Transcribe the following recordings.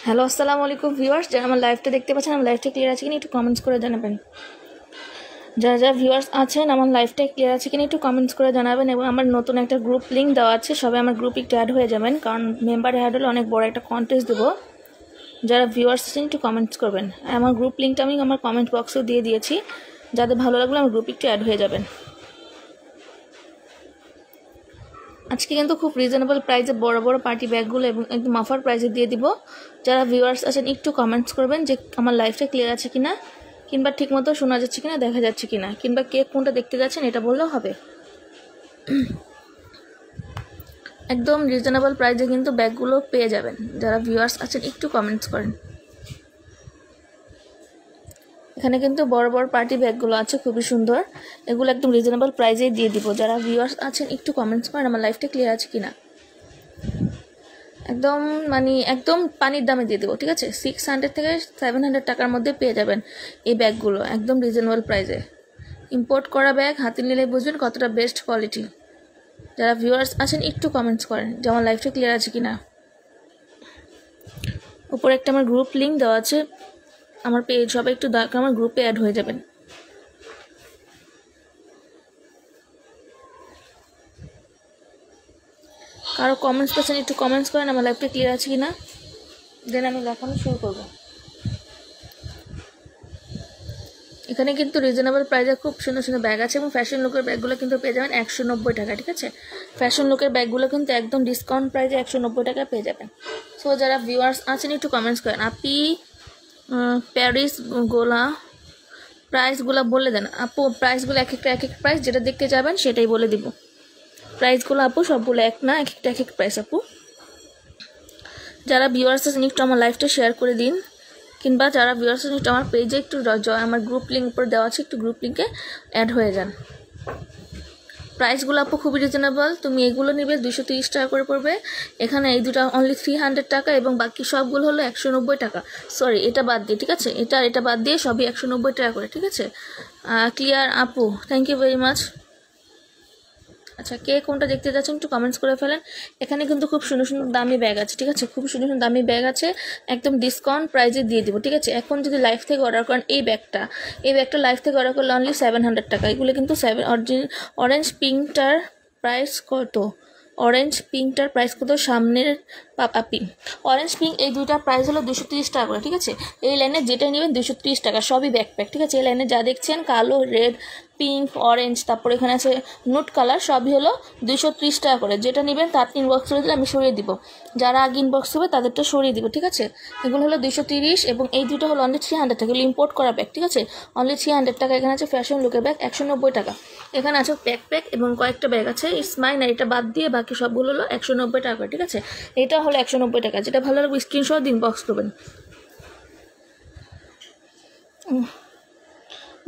Hello আসসালামু আলাইকুম viewers, যারা আমার লাইভটা দেখতে পাচ্ছেন, আমার লাইভটা ক্লিয়ার আছে কিনা একটু কমেন্টস করে জানাবেন। যারা যারা ভিউয়ার্স আছেন, আমার লাইভটা ক্লিয়ার আছে কিনা একটু কমেন্টস করে জানাবেন। এবং আমার নতুন একটা গ্রুপ লিঙ্ক দেওয়া আছে, সবাই আমার গ্রুপে একটু অ্যাড হয়ে যাবেন, কারণ মেম্বার অ্যাড হলে অনেক বড় একটা কন্টেস্ট দেবো। যারা ভিউয়ার্স আছেন একটু কমেন্টস করবেন। আমার গ্রুপ লিঙ্কটা আমি আমার কমেন্ট বক্সেও দিয়ে দিয়েছি, যাদের ভালো লাগলে আমার গ্রুপে একটু অ্যাড হয়ে যাবেন। আজকে কিন্তু খুব রিজনেবল প্রাইসে বড় বড় পার্টি ব্যাগগুলো এবং একদম অফার প্রাইসে দিয়ে দিব। যারা ভিউয়ার্স আছেন একটু কমেন্টস করবেন যে আমার লাইফটা ক্লিয়ার আছে কিনা, কিংবা ঠিকমতো শোনা যাচ্ছে কিনা, দেখা যাচ্ছে কিনা, কিংবা কে কোনটা দেখতে যাচ্ছেন এটা বললেও হবে। একদম রিজনেবল প্রাইসে কিন্তু ব্যাগগুলো পেয়ে যাবেন। যারা ভিউয়ার্স আছেন একটু কমেন্টস করেন। এখানে কিন্তু বড় বড় পার্টি ব্যাগগুলো আছে, খুবই সুন্দর। এগুলো একদম রিজনেবল প্রাইসেই দিয়ে দিব। যারা ভিউয়ার্স আছেন একটু কমেন্টস করেন আমার লাইফটা ক্লিয়ার আছে কিনা। একদম একদম পানির দামে দিয়ে দেবো, ঠিক আছে? 600 থেকে 700 টাকার মধ্যে পেয়ে যাবেন এই ব্যাগগুলো, একদম রিজনেবল প্রাইসে। ইম্পোর্ট করা ব্যাগ, হাতে নিলে বুঝবেন কতটা বেস্ট কোয়ালিটি। যারা ভিউয়ার্স আছেন একটু কমেন্টস করেন যে আমার লাইফটা ক্লিয়ার আছে কিনা। উপরে একটা আমার গ্রুপ লিঙ্ক দেওয়া আছে, আমার পেজ, সবাই একটু দরকার আমার গ্রুপে অ্যাড হয়ে যাবেন। কারো কমেন্টস পাচ্ছেন একটু কমেন্টস করেন আমার লাইফটা ক্লিয়ার আছে কিনা, দেন আমি দেখানো শুরু করবো। এখানে কিন্তু রিজনেবল প্রাইসে খুব সুন্দর সুন্দর ব্যাগ আছে, এবং ফ্যাশন লুকের ব্যাগগুলো কিন্তু পেয়ে যাবেন 190 টাকা, ঠিক আছে? ফ্যাশন লুকের ব্যাগগুলো কিন্তু একদম ডিসকাউন্ট প্রাইসে 190 টাকা পেয়ে যাবেন। সো যারা ভিউয়ার্স আছেন একটু কমেন্টস করেন। আপনি প্যারিস গোলা প্রাইসগুলো বলে দেন আপু। প্রাইসগুলো এক একটা প্রাইস, যেটা দেখতে যাবেন সেটাই বলে দিব। প্রাইসগুলো আপু সবগুলো এক না, এক একটা প্রাইস আপু। যারা ভিউয়ার্স আছেন একটু আমার লাইভটা শেয়ার করে দিন, কিংবা যারা ভিউয়ার্স আছেন একটু আমার পেজে একটু আমার গ্রুপ লিঙ্ক উপরে দেওয়া আছে, একটু গ্রুপ লিঙ্কে অ্যাড হয়ে যান। প্রাইসগুলো আপু খুবই রিজনেবল। তুমি এগুলো নিবে 230 টাকা করে পড়বে। এখানে এই দুটো অনলি 300 টাকা, এবং বাকি সবগুলো হলো 190 টাকা। সরি, এটা বাদ দিয়ে, ঠিক আছে? এটা বাদ দিয়ে সবই 190 টাকা করে, ঠিক আছে? ক্লিয়ার আপু, থ্যাংক ইউ ভেরি মাচ। আচ্ছা, কে কোনটা দেখতে যাচ্ছেন একটু কমেন্টস করে ফেলেন। এখানে কিন্তু খুব সুন্দর সুন্দর দামি ব্যাগ আছে, ঠিক আছে? খুব সুন্দর সুন্দর দামি ব্যাগ আছে, একদম ডিসকাউন্ট প্রাইসে দিয়ে দিব, ঠিক আছে? এখন যদি লাইভ থেকে অর্ডার করেন এই ব্যাগটা লাইভ থেকে অর্ডার করলে অনলি 700 টাকা। এগুলো কিন্তু অরেঞ্জ পিঙ্কটার প্রাইস কত? অরেঞ্জ পিঙ্কটার প্রাইস কত? সামনের পাপি অরেঞ্জ পিঙ্ক, এই দুইটার প্রাইস হলো 230 টাকা করে, ঠিক আছে? এই লাইনে যেটা নেবেন 230 টাকা, সবই ব্যাকপ্যাক, ঠিক আছে? এই লাইনে যা দেখছেন কালো, রেড, পিঙ্ক, অরেঞ্জ, তারপর এখানে আছে নুট কালার, সবই হলো 230 টাকা করে। যেটা নেবেন তার ইনবক্স করে দিলে আমি সরিয়ে দিব। যারা আগে ইনবক্স হবে তাদেরটা সরিয়ে দিব, ঠিক আছে? এগুলো হলো 230, এবং এই দুটো হলো অনলি 300 টাকা। এগুলো ইম্পোর্ট করা ব্যাগ, ঠিক আছে? অনলি 300 টাকা। এখানে আছে ফ্যাশন লুকের ব্যাগ 190 টাকা। এখানে আছে ব্যাকপ্যাক এবং কয়েকটা ব্যাগ আছে স্মাইল, আর এটা বাদ দিয়ে বাকি সবগুলো হলো 190 টাকা করে, ঠিক আছে? এটা হলো 190 টাকা। যেটা ভালো লাগবে স্ক্রিনশট ইনবক্স করবেন।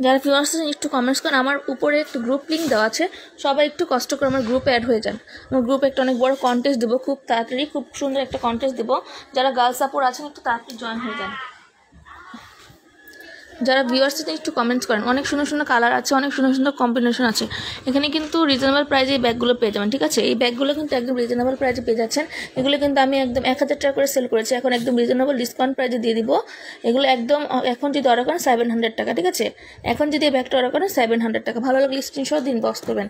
যারা ভিউয়ার্স আছেন একটু কমেন্টস করেন। আমার উপরে একটু গ্রুপ লিঙ্ক দেওয়া আছে, সবাই একটু কষ্ট করে আমার গ্রুপে অ্যাড হয়ে যান। আমার গ্রুপে একটা অনেক বড় কন্টেস্ট দেবো খুব তাড়াতাড়ি, খুব সুন্দর একটা কন্টেস্ট দেবো। যারা গার্লস সাপোর্ট আছেন একটু তাড়াতাড়ি জয়েন হয়ে যান। যারা ভিউয়ার্স আছেন একটু কমেন্টস করেন। অনেক সুন্দর সুন্দর কালার আছে, অনেক সুন্দর সুন্দর কম্বিনেশন আছে। এখানে কিন্তু রিজনেবল প্রাইসে এই ব্যাগগুলো পেয়ে যাবেন, ঠিক আছে? এই ব্যাগগুলো কিন্তু একদম রিজনেবল প্রাইসে পেয়ে যাচ্ছেন। এগুলো কিন্তু আমি একদম 1000 টাকা করে সেল করেছি, এখন একদম রিজনেবল ডিসকাউন্ট প্রাইসে দিয়ে দিব। এগুলো একদম এখন যদি অর্ডার করেন 700 টাকা, ঠিক আছে? এখন যদি এই ব্যাগটা অর্ডার করেন 700 টাকা। ভালো লাগলে স্ক্রিনশট দিন, বক্স করবেন।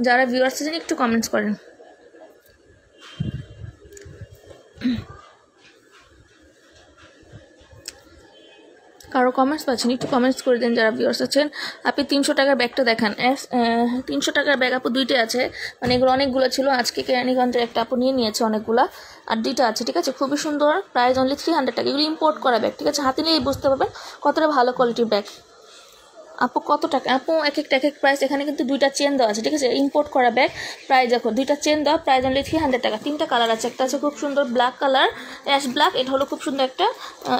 যারা ভিউয়ার্স আছেন একটু কমেন্টস করেন। কারো কমেন্টস পাচ্ছেন একটু কমেন্টস করে দেন। যারা ভিউয়ার্স আছেন, আপনি 300 টাকার ব্যাগটা দেখান। 300 টাকার ব্যাগ আপু দুইটাই আছে, এগুলো অনেকগুলো ছিল, আজকে কেরানীগঞ্জের একটা আপু নিয়েছে অনেকগুলা, আর দুইটা আছে, ঠিক আছে? খুবই সুন্দর, প্রাইস অনলি 300 টাকা। এগুলো ইম্পোর্ট করা ব্যাগ, ঠিক আছে? হাতে নিয়ে বুঝতে পারবেন কতটা ভালো কোয়ালিটির ব্যাগ। আপু কত টাকা? আপু এক এক প্রাইস। এখানে কিন্তু দুইটা চেন দেওয়া আছে, ঠিক আছে? ইম্পোর্ট করা ব্যাগ, প্রাইস দেখো, দুইটা চেন দেওয়া, প্রাইস অনলি 300 টাকা। 3টা কালার আছে, একটা আছে খুব সুন্দর ব্ল্যাক কালার, অ্যাশ ব্ল্যাক, এটা হলো খুব সুন্দর একটা,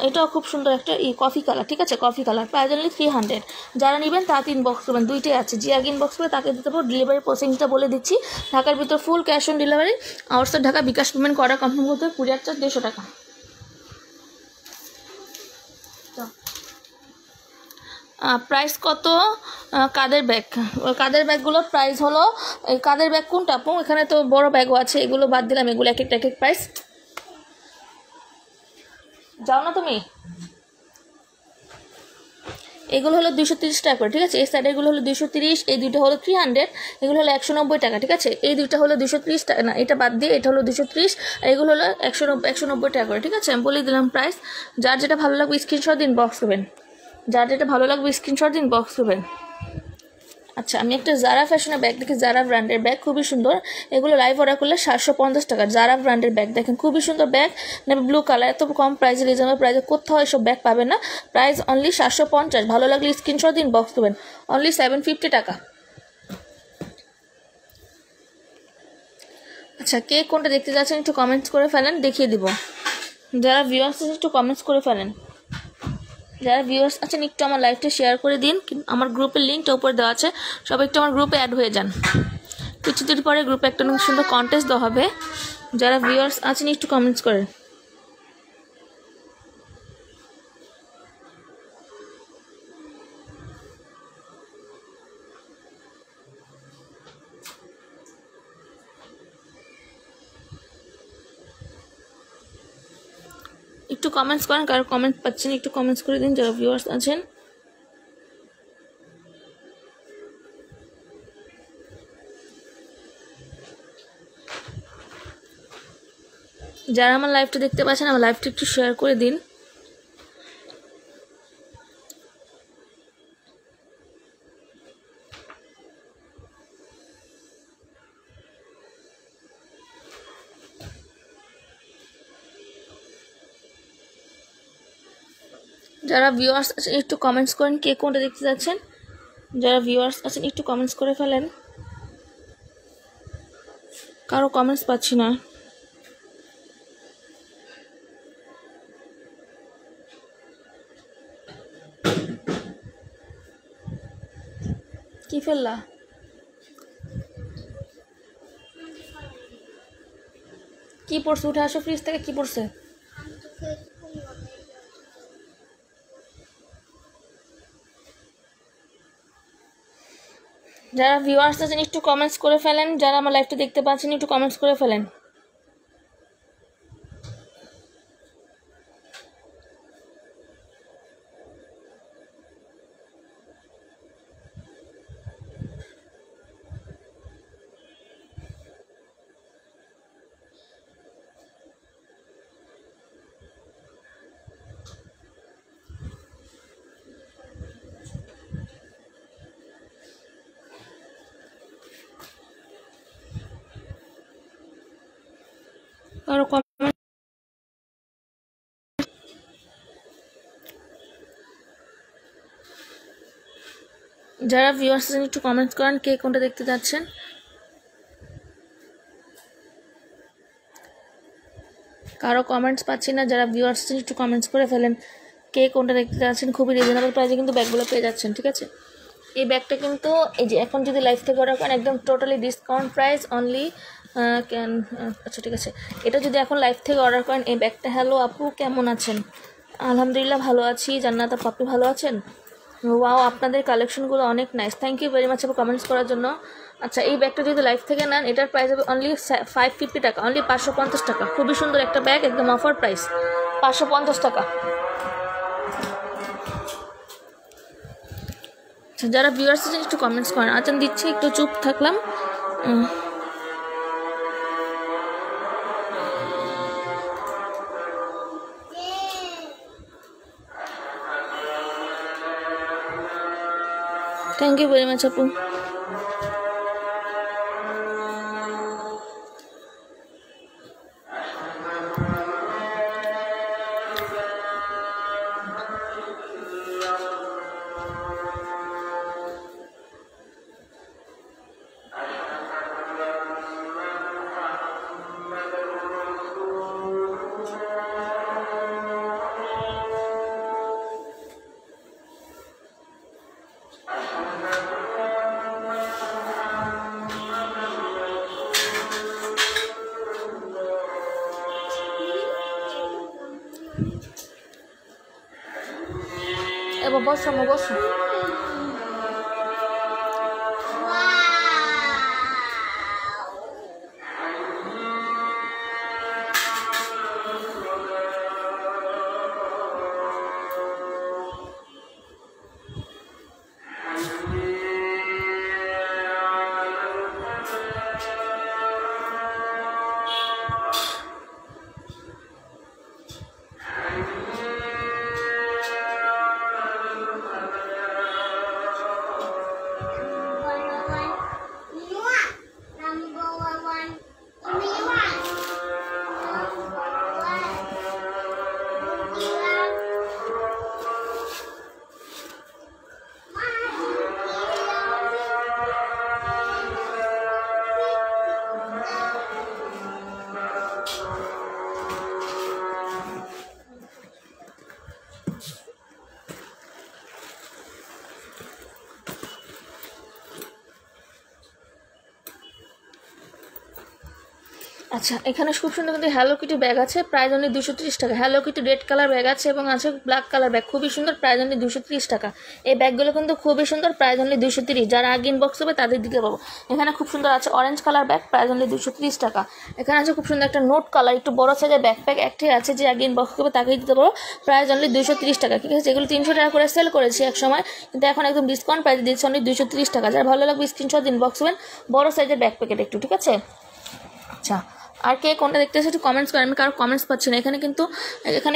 এটাও খুব সুন্দর একটা কফি কালার, ঠিক আছে? Coffee colour, price only 300। যারা নেবেন তাতে ইনবক্স করবেন। দুইটাই আছে, যে আগে ইনবক্স করে তাকে দিতে পারবো। ডেলিভারি প্রসেসিংটা বলে দিচ্ছি, ঢাকার ভিতর full cash on delivery. Outside Dhaka bKash payment করা কনফার্ম করতে হবে। কুরিয়ার চার্জ 150 টাকা। প্রাইস কত? কাদের ব্যাগগুলোর প্রাইস হলো, এই কাদের ব্যাগ কোনটা আপু? এখানে তো বড় ব্যাগও আছে, এগুলো বাদ দিলাম, এগুলো এক এক প্রাইস। যাও না তুমি। এগুলো হলো 230 টাকা করে, ঠিক আছে। এই সাইডেরগুলো হলো 230, এই দুটো হলো 300, এগুলো হলো 190 টাকা, ঠিক আছে। এই দুটো হলো 230 টাকা, না এটা বাদ দিয়ে এটা হলো 230, আর এগুলো হলো 190 টাকা করে, ঠিক আছে। আমি বলে দিলাম প্রাইস। যার যেটা ভালো লাগবে স্ক্রিনশট দিন, বক্স করবেন। যার যেটা ভালো লাগবে স্ক্রিনশট দিন, বক্স করবেন। আচ্ছা, আমি একটা জারা ফ্যাশনের ব্যাগ দেখি, জারা ব্র্যান্ডের ব্যাগ, খুবই সুন্দর। এগুলো লাইভ অর্ডার করলে 750 টাকা। জারা ব্র্যান্ডের ব্যাগ দেখেন, খুবই সুন্দর ব্যাগ, নেবে ব্লু কালার। এত কম প্রাইসে, রিজনেবল প্রাইসে কোথাও এসব ব্যাগ পাবেন না। Price only 750। ভালো লাগলে স্ক্রিনশট দিন, বক্স দেবেন। অনলি 750 টাকা। আচ্ছা, কে কোনটা দেখতে যাচ্ছেন একটু কমেন্টস করে ফেলেন, দেখিয়ে দিব। যারা ভিউয়ার্স আছেন একটু কমেন্টস করে ফেলেন। যারা ভিউয়ার্স আছেন একটু আমার লাইভটা শেয়ার করে দিন। আমার গ্রুপের লিঙ্কটা উপরে দেওয়া আছে, সবাই একটু আমার গ্রুপে অ্যাড হয়ে যান। কিছুদিন পরে গ্রুপে একটা অনেক সুন্দর কন্টেস্ট দেওয়া হবে। যারা ভিউয়ার্স আছেন একটু কমেন্টস করেন। একটু কমেন্টস করেন, কারো কমেন্ট পাচ্ছেন একটু কমেন্টস করে দিন যারা ভিউয়ার্স আছেন। যারা আমার লাইভটা দেখতে পাচ্ছেন আমার লাইভটা একটু শেয়ার করে দিন। যারা ভিউয়ার্স আছেন একটু কমেন্টস করেন, কে কোনটা দেখতে যাচ্ছেন। যারা ভিউয়ার্স আছেন একটু কমেন্টস করে ফেলেন। কারো কমেন্টস পাচ্ছি না। কি ফেললা? কি পড়ছে? উঠে আসো ফ্রিজ থেকে, কি পড়ছে? যারা ভিউয়ার্স আছেন একটু কমেন্টস করে ফেলেন। যারা আমার লাইভটা দেখতে পাচ্ছেন একটু কমেন্টস করে ফেলেন। কারো কমেন্ট। যারা ভিউয়ার্স আছেন একটু কমেন্টস করেন, কে কোনটা দেখতে যাচ্ছেন। কারো কমেন্টস পাচ্ছি না। যারা ভিউয়ার্স আছেন একটু কমেন্টস করে ফেলেন, কে কোনটা দেখতে যাচ্ছেন। খুবই রিজনেবল প্রাইসে কিন্তু ব্যাগগুলো পেয়ে যাচ্ছেন, ঠিক আছে। এই ব্যাগটা কিন্তু এই যে এখন যদি লাইভ থেকে অর্ডার করেন একদম টোটালি ডিসকাউন্ট প্রাইস অনলি আচ্ছা ঠিক আছে। এটা যদি এখন লাইভ থেকে অর্ডার করেন এই ব্যাগটা। হ্যালো আপু, কেমন আছেন? আলহামদুলিল্লাহ ভালো আছি। জান্নাত আপু ভালো আছেন? ওয়াও, আপনাদের কালেকশনগুলো অনেক nice. Thank you very much আপু কমেন্টস করার জন্য। আচ্ছা, এই ব্যাগটা যদি লাইভ থেকে নেন এটার প্রাইস হবে অনলি 550 টাকা, অনলি 550 টাকা। খুবই সুন্দর একটা ব্যাগ, একদম অফার প্রাইস, 550 টাকা। আচ্ছা, যারা ভিউয়ার্স আছেন একটু কমেন্টস করেন। আচ্ছা দিচ্ছি, একটু চুপ থাকলাম। থ্যাংক ইউ ভেরি মাচ আপু। এবার বসো বসো। আচ্ছা, এখানে খুব সুন্দর কিন্তু হ্যালো কিটি ব্যাগ আছে, প্রাইস অনলি 230 টাকা। Hello Kitty red colour bag আছে এবং আছে ব্ল্যাক কালার ব্যাগ, খুবই সুন্দর, প্রাইস অনলি 230 টাকা। এই ব্যাগগুলো কিন্তু খুবই সুন্দর, প্রাইস অনলি 230। যারা আগে ইনবক্স হবে তাদের দিতে পাবো। এখানে খুব সুন্দর আছে orange colour bag, price only 230 টাকা। এখানে আছে খুব সুন্দর একটা নোট কালার একটু বড় সাইজের ব্যাকপ্যাক, একটি আছে যে আগে ইনবক্স করবে তাকেই দিতে পারবো, প্রাইস অনলি 230 টাকা। ঠিক আছে, এগুলো 300 টাকা করে সেল করেছি এক সময়, কিন্তু এখন একদম ডিসকাউন্ট প্রাইস দিচ্ছি অনলি 230 টাকা। যারা ভালো লাগবে স্ক্রিনশট ইনবক্স করবেন, বড় সাইজের ব্যাকপ্যাকেট একটু, ঠিক আছে। আচ্ছা, আর কে কোনটা দেখতে আছে একটু কমেন্টস করেন, আমি কারো কমেন্টস পাচ্ছি না। এখানে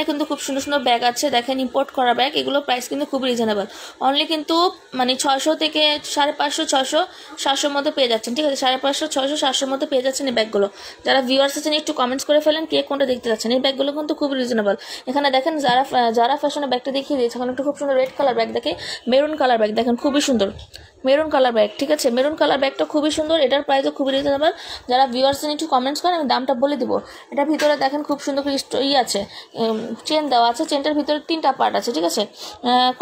কিন্তু খুব সুন্দর সুন্দর ব্যাগ আছে, দেখেন ইম্পোর্ট করা ব্যাগ। এগুলো প্রাইস কিন্তু খুব রিজনেবল, অনলি কিন্তু মানে 600 থেকে 550, 600, 700 মধ্যে পেয়ে যাচ্ছেন। ঠিক আছে, 550, 600, 700 মধ্যে পেয়ে যাচ্ছেন এই ব্যাগগুলো। যারা ভিউয়ার্স আছেন একটু কমেন্টস করে ফেলেন কে কোনটা দেখতে যাচ্ছেন। এই ব্যাগগুলো কিন্তু খুব রিজনেবল। এখানে দেখেন যারা ফ্যাশনের ব্যাগটা দেখিয়ে দিয়েছে, এখন একটু খুব সুন্দর রেড কালার ব্যাগ দেখে, মেরুন কালার ব্যাগ দেখেন খুবই সুন্দর, মেরুন কালার ব্যাগ। ঠিক আছে, মেরুন কালার ব্যাগটা খুবই সুন্দর, এটার প্রাইসও খুবই রিজনেবল। যারা ভিউয়ার্স একটু কমেন্টস করেন, আমি দামটা বলে দিব। এটার ভিতরে দেখেন খুব সুন্দর আছে, চেন দেওয়া আছে, চেনটার ভিতরে 3টা পার্ট আছে। ঠিক আছে,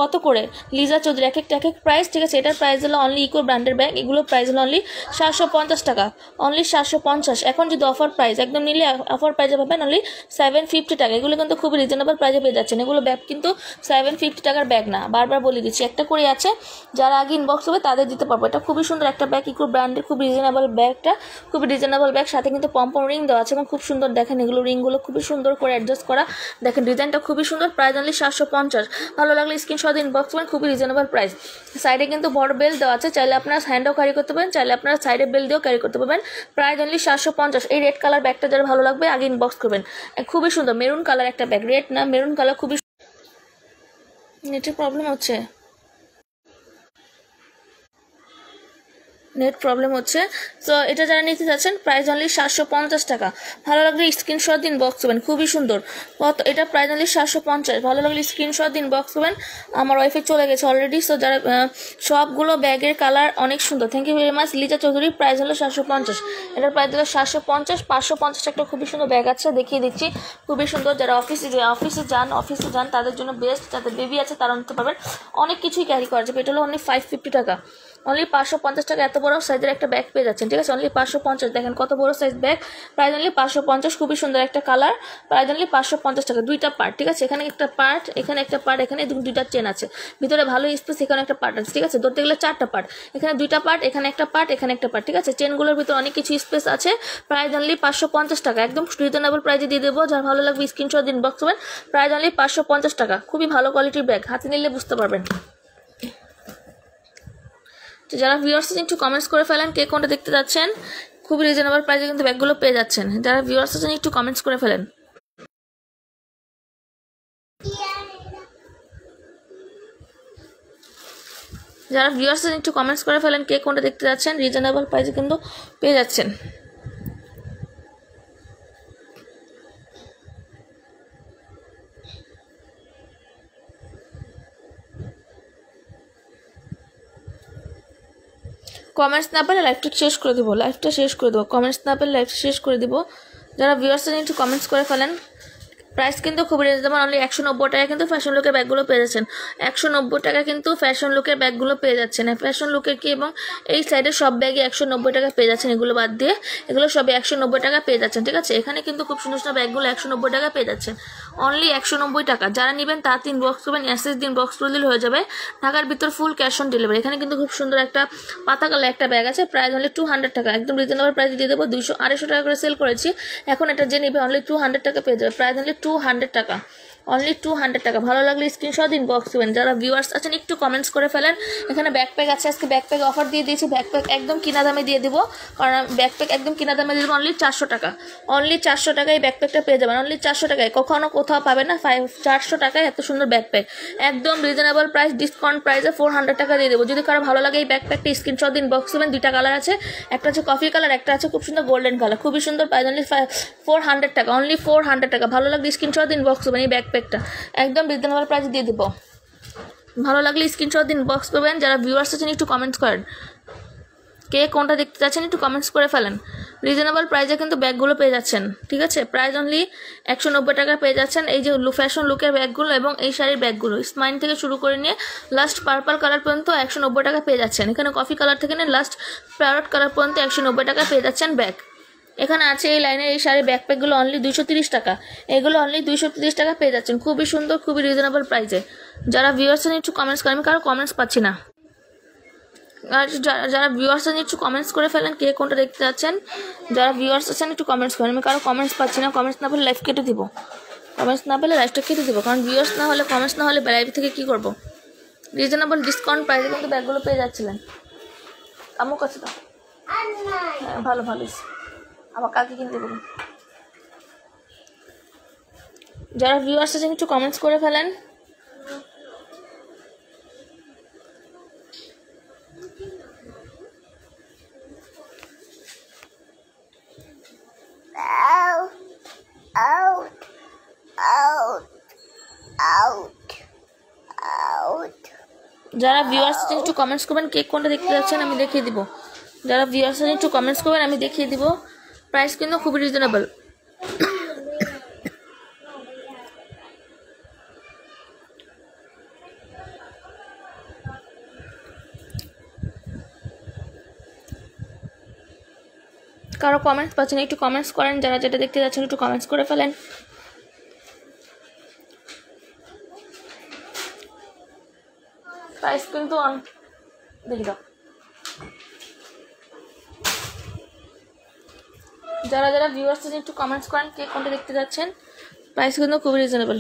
কত করে লিজা চৌধুরী এক এক প্রাইস। ঠিক আছে, এটার প্রাইস হলো অনলি ইকো ব্র্যান্ডের ব্যাগ, এগুলো প্রাইস হলো অনলি 750 টাকা, অনলি 750। এখন যদি অফার প্রাইস একদম নিলে অফার প্রাইসে পাবেন অনলি 750 টাকা। এগুলো কিন্তু খুবই রিজনেবল প্রাইসে পেয়ে যাচ্ছেন। এগুলো ব্যাগ কিন্তু 750 টাকার ব্যাগ না, বারবার বলে দিচ্ছি, একটা করে আছে, যারা আগে ইনবক্স হবে তাদের দিতে পারবো। এটা খুবই সুন্দর একটা ব্যাগ, ইকো ব্র্যান্ডের, খুব রিজনেবল ব্যাগটা, খুবই রিজনেবল ব্যাগ। সাথে কিন্তু পম্পম রিং দেওয়া আছে এবং খুব সুন্দর, দেখেন এগুলো রিংগুলো খুবই সুন্দর করে অ্যাডজাস্ট করা, দেখেন ডিজাইনটা খুবই সুন্দর, প্রাইস অনলি 750। ভালো লাগলে স্ক্রিনশট ইনবক্স করবেন, খুবই রিজনেবল প্রাইস। সাইডে কিন্তু বড় বেল দেওয়া আছে, চাইলে আপনারা হ্যান্ডও ক্যারি করতে পারেন, চাইলে আপনারা সাইডে বেল দিয়েও ক্যারি করতে পারবেন, প্রাইস অনলি 750। এই রেড কালার ব্যাগটা যারা ভালো লাগবে আগে ইনবক্স করবেন, খুবই সুন্দর মেরুন কালার একটা ব্যাগ, রেড না মেরুন কালার, খুবই নেটের প্রবলেম হচ্ছে, নেট প্রবলেম হচ্ছে। তো এটা যারা নিতে চাচ্ছেন প্রাইস অনলি 750 টাকা। ভালো লাগলে স্ক্রিনশট দিন বক্স করবেন, খুবই সুন্দর, কত এটা প্রাইস অনলি 750। ভালো লাগলে স্ক্রিনশট দিন বক্স করবেন। আমার ওয়াইফে চলে গেছে অলরেডি। সো যারা সবগুলো ব্যাগের কালার অনেক সুন্দর, thank you very much Liza Chowdhury. Price হলো 750, এটার প্রাইস হলো 750। 550 একটা খুবই সুন্দর ব্যাগ আছে, দেখিয়ে দিচ্ছি, খুবই সুন্দর। যারা অফিসে যান তাদের জন্য বেস্ট, যাদের বেবি আছে তারা নিতে পারবেন, অনেক কিছুই ক্যারি করা যাবে। এটা হলো অনলি 550 টাকা, অনলি 550 টাকা। এত বড় সাইজের একটা ব্যাগ পেয়ে যাচ্ছেন। ঠিক আছে, অনলি 550। দেখেন কত বড় সাইজ ব্যাগ, প্রাইস অনলি 550, খুবই সুন্দর একটা কালার, প্রাইস অনলি 550 টাকা। 2টা পার্ট, ঠিক আছে, এখানে একটা পার্ট, এখানে একটা পার্ট, এখানে 2টা চেন আছে, ভিতরে ভালো স্পেস, এখানে একটা পার্ট আছে। ঠিক আছে, ধরতে গেলে 4টা পার্ট, এখানে 2টা পার্ট, এখানে একটা পার্ট, এখানে একটা পার্ট। ঠিক আছে, চেনগুলোর ভিতরে অনেক কিছু স্পেস আছে, প্রাইস অনলি 550 টাকা, একদম রিজনেবল প্রাইসে দিয়ে দেবো। যার ভালো লাগবে স্ক্রিনশট দিন বক্স করবেন, প্রাইস অনলি 550 টাকা। খুবই ভালো কোয়ালিটির ব্যাগ, হাতে নিলে বুঝতে পারবেন। তো যারা ভিউয়ার্স আছেন একটু কমেন্টস করে ফেলেন কে কোনটা দেখতে যাচ্ছেন, খুবই রিজনেবল প্রাইসে কিন্তু ব্যাগগুলো পেয়ে যাচ্ছেন। যারা ভিউয়ার্স আছেন একটু কমেন্টস করে ফেলেন। যারা ভিউয়ার্স আছেন একটু কমেন্টস করে ফেলেন কে কোনটা দেখতে যাচ্ছেন, রিজনেবল প্রাইসে কিন্তু পেয়ে যাচ্ছেন। কমেন্টস না পেলে লাইভটা শেষ করে দেবো, কমেন্টস না পেলে লাইভটা শেষ করে দেবো। যারা ভিউয়ার্স আছেন একটু কমেন্টস করে ফেলেন। প্রাইস কিন্তু খুবই রিজনেবল, অনলি 190 টাকা কিন্তু ফ্যাশন লুকের ব্যাগগুলো পেয়ে যাচ্ছেন। 190 টাকা কিন্তু ফ্যাশন লুকের ব্যাগগুলো পেয়ে যাচ্ছেন। ফ্যাশন লুকের কি এবং এই সাইডের সব ব্যাগে 190 টাকা পেয়ে যাচ্ছেন, এগুলো বাদ দিয়ে এগুলো সবই 190 টাকা পেয়ে যাচ্ছেন। ঠিক আছে, এখানে কিন্তু খুব সুন্দর সুন্দর ব্যাগগুলো 190 টাকা পেয়ে যাচ্ছেন, অনলি 190 টাকা। যারা নেবেন তার 3 বক্স করবেন, এসএস দিন বক্স করে দিলে হয়ে যাবে। ঢাকার ভিতর ফুল ক্যাশ অন ডেলিভারি। এখানে কিন্তু খুব সুন্দর একটা পাতা কালার একটা ব্যাগ আছে, প্রাইস অনলি 200 টাকা, একদম রিজনেবল প্রাইস দিয়ে দেবো। 200-250 টাকা করে সেল করেছি, এখন এটা যে নেবে অনলি 200 টাকা পেয়ে যাবে, প্রাইস অনলি 200 টাকা। অনলি 200 টাকা। ভালো লাগলে স্ক্রিনশট ইনবক্স দেবেন। যারা ভিউয়ার্স আছেন একটু কমেন্টস করে ফেলেন। এখানে ব্যাকপ্যাক আছে, আজকে ব্যাকপ্যাক অফার দিয়ে দিয়েছি, ব্যাকপ্যাক একদম কিনা দামে দিয়ে দেবো, কারণ ব্যাকপ্যাক একদম কিনা দামে দিয়ে দেবো অনলি 400 টাকা। অনলি 400 টাকায় ব্যাকপ্যাকটা পেয়ে যাবেন, অনলি 400 টাকায়। কখনো কোথাও পাবেন না 400 টাকায় এত সুন্দর ব্যাকপ্যাক, একদম রিজনেবল প্রাইস, ডিসকাউন্ট প্রাইসে 400 টাকা দিয়ে দেবো। যদি কারো ভালো লাগে এই ব্যাকপ্যাকটা স্ক্রিনশট ইনবক্স দেবেন। 2টা কালার আছে, একটা আছে কফি কালার, একটা আছে খুব সুন্দর গোল্ডেন কালার, খুবই সুন্দর প্রাইস, অনলি 400 টাকা, অনলি 400 টাকা। ভালো লাগলে স্ক্রিনশট ইনবক্স দেবেন, এই ব্যাকপ্যাকটা একদম রিজনেবল প্রাইস দিয়ে দেবো। ভালো লাগলে স্ক্রিনশট ইনবক্স করবেন। যারা ভিউয়ার্স আছেন একটু কমেন্টস করেন, কে কোনটা দেখতে চাচ্ছেন একটু কমেন্টস করে ফেলেন। রিজনেবল প্রাইসে কিন্তু ব্যাগগুলো পেয়ে যাচ্ছেন, ঠিক আছে? প্রাইস অনলি 190 টাকা পেয়ে যাচ্ছেন এই যে ফ্যাশন লুকের ব্যাগগুলো এবং এই শাড়ির ব্যাগগুলো, স্মাইন থেকে শুরু করে নিয়ে লাস্ট পার্পল কালার পর্যন্ত 190 টাকা পেয়ে যাচ্ছেন। এখানে কফি কালার থেকে নিয়ে লাস্ট প্যারট কালার পর্যন্ত 190 টাকা পেয়ে যাচ্ছেন ব্যাগ। এখানে আছে এই লাইনের এই শাড়ির ব্যাকপ্যাকগুলো অনলি 230 টাকা, এগুলো অনলি 230 টাকা পেয়ে যাচ্ছেন, খুবই সুন্দর, খুবই রিজনেবল প্রাইসে। যারা ভিউয়ার্স আছেন একটু কমেন্টস করেন, আমি কারো কমেন্টস পাচ্ছি না। আর যারা ভিউয়ার্স আছেন একটু কমেন্টস করে ফেলেন, কে কোনটা দেখতে যাচ্ছেন। যারা ভিউয়ার্স আছেন একটু কমেন্টস করেন, আমি কারো কমেন্টস পাচ্ছি না। কমেন্টস না পেলে লাইভ কেটে দিব, কমেন্টস না পেলে লাইভটা কেটে দিব, কারণ ভিউয়ার্স না হলে, কমেন্টস না হলে লাইভ থেকে কী করবো। রিজনেবল ডিসকাউন্ট প্রাইসে কিন্তু ব্যাগগুলো পেয়ে যাচ্ছিলেন। আমার কাছে তো ভালো ভালো আবার কালকে কিনতে বলুন। যারা ভিউয়ার্স আছেন একটু কমেন্টস করে ফেলেন। যারা ভিউয়ার্স আছেন একটু কমেন্টস করবেন, কে কোনটা দেখতে যাচ্ছেন আমি দেখিয়ে দিব। যারা ভিউয়ার্স আছেন একটু কমেন্টস করবেন, আমি দেখিয়ে দিব। প্রাইস কিন্তু খুবই রিজনেবল। কারো কমেন্টস পাচ্ছেন একটু কমেন্টস করেন, যারা যেটা দেখতে যাচ্ছেন একটু কমেন্টস করে ফেলেন। প্রাইস কিন্তু দেখি দাও। যারা যারা ভিউয়ার্স আছেন একটু কমেন্টস করেন, কে কোনটা দেখতে যাচ্ছেন। প্রাইস কিন্তু খুবই রিজনেবল।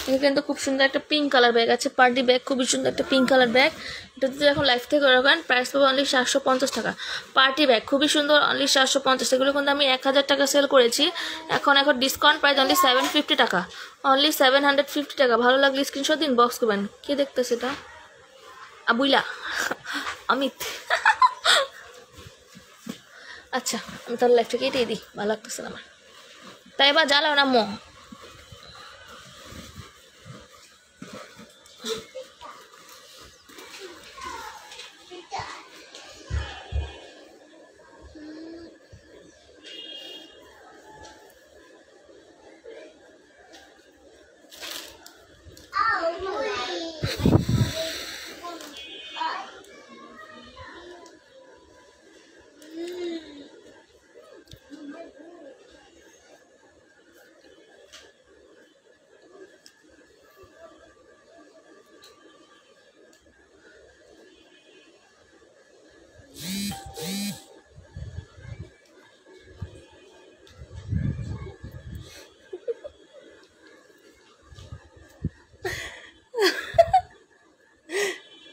এটা কিন্তু খুব সুন্দর একটা পিঙ্ক কালার ব্যাগ আছে, পার্টি ব্যাগ, খুবই সুন্দর একটা পিঙ্ক কালার ব্যাগ। এটা যদি এখন লাইফ থেকে রাখেন প্রাইস পাবে অনলি 750 টাকা। পার্টি ব্যাগ খুবই সুন্দর, অনলি 750। এগুলো কিন্তু আমি 1000 টাকা সেল করেছি, এখন ডিসকাউন্ট প্রাইস অনলি 750 টাকা, অনলি 750 টাকা। ভালো লাগলে স্ক্রিনশট দিন, বক্স করবেন। কে দেখতেছে এটা? আবুইলা অমিত। আচ্ছা আমি তাহলে লাইফটা কেটেই দিই, ভালো লাগতেছে না আমার। তাই এবার জ্বালাও না মো।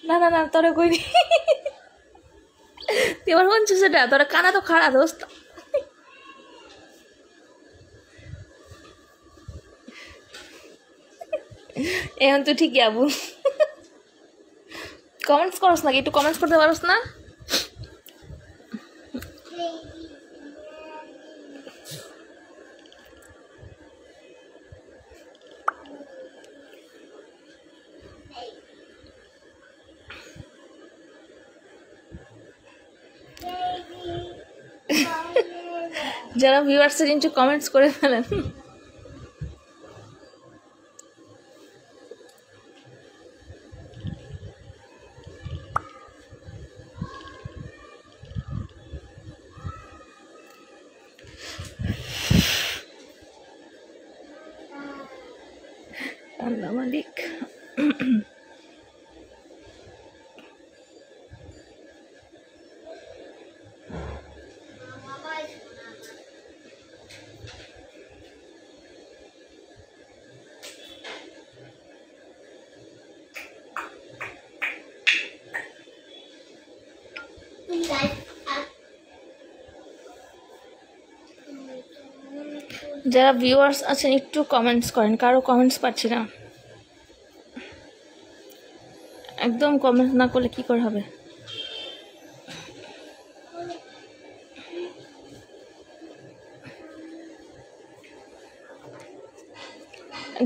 না না না তোরা কইনি, তুই আমার শুনছিস সেটা? তোরা কানা তো খাড়া দোস্ত। এখন তুই ঠিকই আবু কমেন্টস করস নাকি? একটু কমেন্টস করতে পারস না? যারা ভিউয়ার্স আছেন একটু কমেন্টস করে ফেলেন। আল্লাহ মালিক। যারা ভিউয়ার্স আছেন একটু কমেন্টস করেন, কারো কমেন্টস পাচ্ছি না। একদম কমেন্ট না করলে কি করে হবে?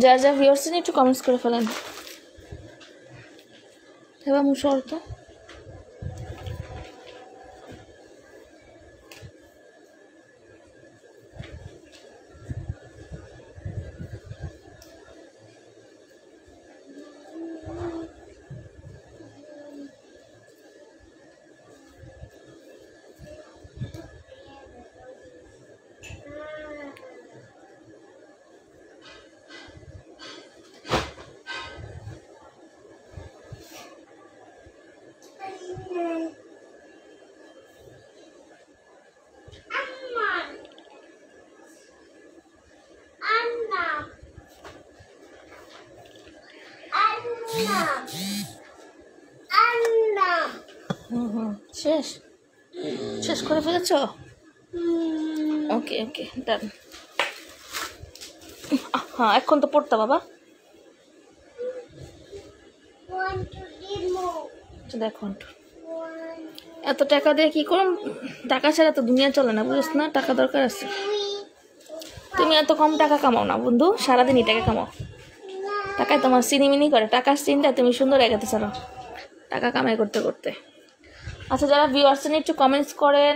যারা যারা ভিউয়ার্স আছেন একটু কমেন্টস করে ফেলেন। এবার মুশর তো শেষ শেষ করে ফেলেছ? ওকে ওকে ডান। হ্যাঁ এখন তো পড়তা বাবা। দেখো এত টাকা দিয়ে কি করুন? টাকা ছাড়া তো দুনিয়া চলে না, বুঝছ না? টাকা দরকার আছে। তুমি এত কম টাকা কামাও না বন্ধু, সারাদিনই টাকা কামাও। টাকায় তোমার চিনিমিনি করে, টাকার চিনটা তুমি সুন্দর এগাতে চাও টাকা কামাই করতে করতে। আচ্ছা যারা ভিউয়ার্স একটু কমেন্টস করেন।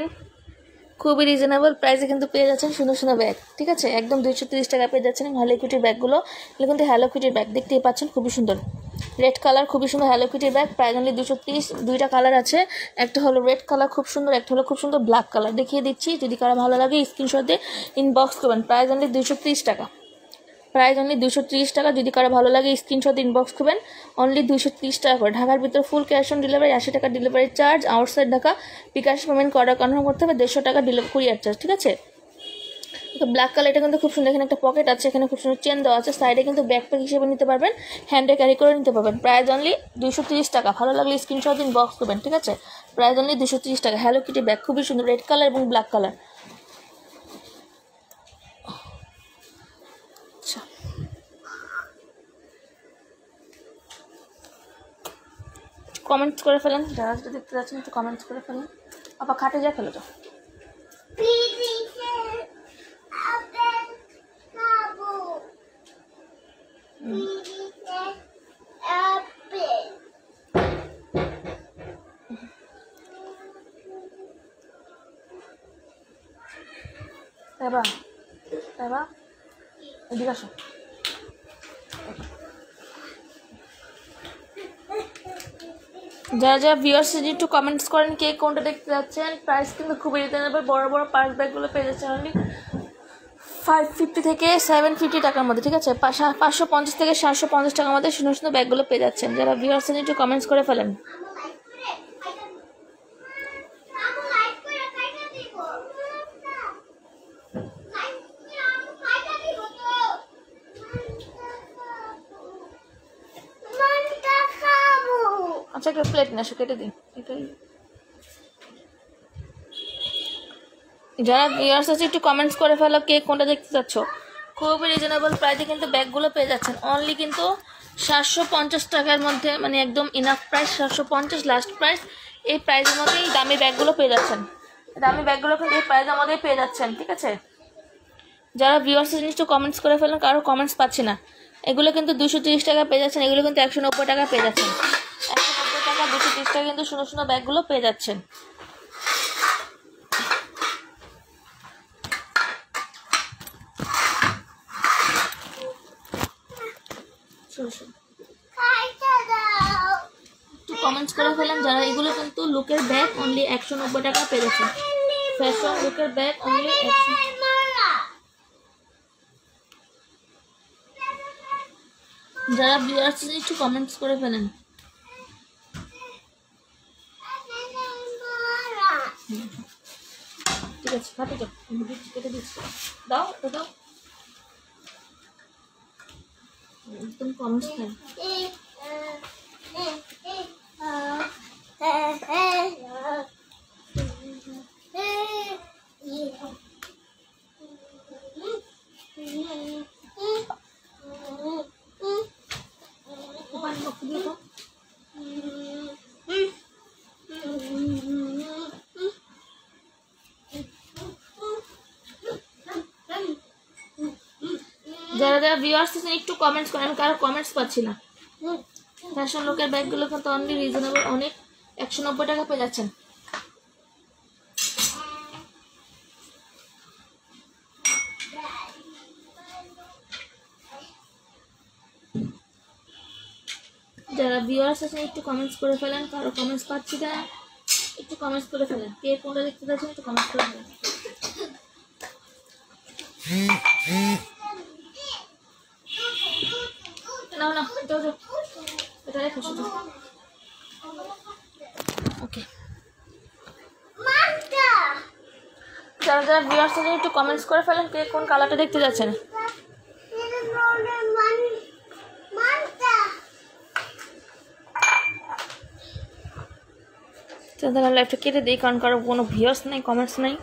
খুবই রিজনেবল প্রাইসে কিন্তু পেয়ে যাচ্ছেন সুন্দর সুন্দর ব্যাগ, ঠিক আছে? একদম 230 টাকা পেয়ে যাচ্ছেন হ্যালো কিটির ব্যাগগুলো। এগুলো কিন্তু হ্যালো কিটির ব্যাগ, দেখতেই পাচ্ছেন খুবই সুন্দর রেড কালার, খুবই সুন্দর হ্যালো কিটির ব্যাগ। Price only 230। দুইটা কালার আছে, একটা হলো রেড কালার খুব সুন্দর, একটা হলো খুব সুন্দর ব্ল্যাক কালার। দেখিয়ে দিচ্ছি, যদি কারো ভালো লাগে স্ক্রিনশট দিয়ে ইনবক্স করবেন। প্রাইস অনলি 230 টাকা, প্রাইস অনলি 230 টাকা। যদি কারো ভালো লাগে স্ক্রিনশট ইনবক্স করবেন। অনলি 230 টাকা করে। ঢাকার ভিতরে ফুল ক্যাশ অন ডেলিভারি, 80 টাকা delivery charge. Outside Dhaka bKash payment order confirm করতে হবে, 150 টাকা কুরিয়ার চার্জ, ঠিক আছে? তো ব্ল্যাক কালার, এটা কিন্তু খুব সুন্দর। এখানে একটা পকেট আছে, এখানে খুব সুন্দর চেন দেওয়া আছে, সাইডে কিন্তু ব্যাকপ্যাক হিসেবে নিতে পারবেন, হ্যান্ডে ক্যারি করে নিতে পারবেন। প্রাইস অনলি 230 টাকা। ভালো লাগলে স্ক্রিনশট ইনবক্স করবেন, ঠিক আছে? প্রাইস অনলি 230 টাকা। হ্যালো কিটি ব্যাগ খুবই সুন্দর, রেড কালার এবং ব্ল্যাক কালার। কমেন্টস করে ফেলেন, যারা যেটা দেখতে যাচ্ছেন একটু কমেন্টস করে ফেলেন। আপা খাটে যা ফেলো তো। বাবা বাবা এদিকে আসো। যারা যারা ভিউয়ার্স একটু কমেন্টস করেন কে কোনটা দেখতে যাচ্ছেন। প্রাইস কিন্তু খুবই রিজনেবল। বড় বড় পার্স ব্যাগগুলো পেয়ে যাচ্ছেন অনলি 550 থেকে 750 টাকার মধ্যে, ঠিক আছে? 550 থেকে 750 টাকার মধ্যে সুন্দর সুন্দর ব্যাগগুলো পেয়ে যাচ্ছেন। যারা ভিউয়ার্স একটু কমেন্টস করে ফেলেন। আচ্ছা একটা প্লেট না, কেটে দিন এটাই। যারা ভিউয়ার্স আছে একটু কমেন্টস করে ফেলো কে কোনটা দেখতে চাচ্ছ। খুবই রিজনেবল প্রাইসে কিন্তু ব্যাগগুলো পেয়ে যাচ্ছেন অনলি কিন্তু 750 টাকার মধ্যে, মানে একদম ইনাফ প্রাইস। 750 last price. এই প্রাইসের মধ্যেই দামি ব্যাগগুলো পেয়ে যাচ্ছেন। দামি ব্যাগগুলো কিন্তু এই প্রাইসের মধ্যেই পেয়ে যাচ্ছেন, ঠিক আছে? যারা ভিউয়ার্স একটু কমেন্টস করে ফেলেন, কারো কমেন্টস পাচ্ছি না। এগুলো কিন্তু 230 টাকা পেয়ে যাচ্ছেন, এগুলো কিন্তু 190 টাকা পেয়ে যাচ্ছেন। 190 টাকা 230 টাকা কিন্তু সুন্দর সুন্দর ব্যাগগুলো পেয়ে যাচ্ছেন। একটু কমেন্টস করে ফেলেন যারা। এগুলো কিন্তু লুকের ব্যাগ অনলি 190 টাকা পেয়ে যাচ্ছেন। ফ্যাশন লুকের ব্যাগ অনলি 100। যারা ভিউয়ার্স একটু কমেন্টস করে ফেলেন। ঠিক আছে খাতে যাও, কেটে দিচ্ছি, দাও তো দাও। একদম কমেন্টস করেন। যারা যারা ভিউয়ার্স আছেন একটু কমেন্টস করেন, আমি কারো কমেন্টস পাচ্ছি না। ফ্যাশন লুকের ব্যাগগুলো কিন্তু অনলি রিজনেবল, অনেক 190 টাকা পেয়ে যাচ্ছেন। যারা ভিউয়ার্স আছেন একটু কমেন্টস করে ফেলেন, কারো কমেন্টস পাচ্ছি না, একটু কমেন্টস করে ফেলেন। কে কোনটা দেখতে চাচ্ছেন একটু কমেন্টস করে ফেলেন। না না এটা রেখো শুধু। ওকে, যারা যারা ভিউয়ার্স আছেন একটু কমেন্টস করে ফেলেন, কে কোন কালারটা দেখতে যাচ্ছেন। তাহলে লাইভটা কেটে দিই, কারণ কারো কোনো ভিউয়ার্স নেই, কমেন্টস নেই।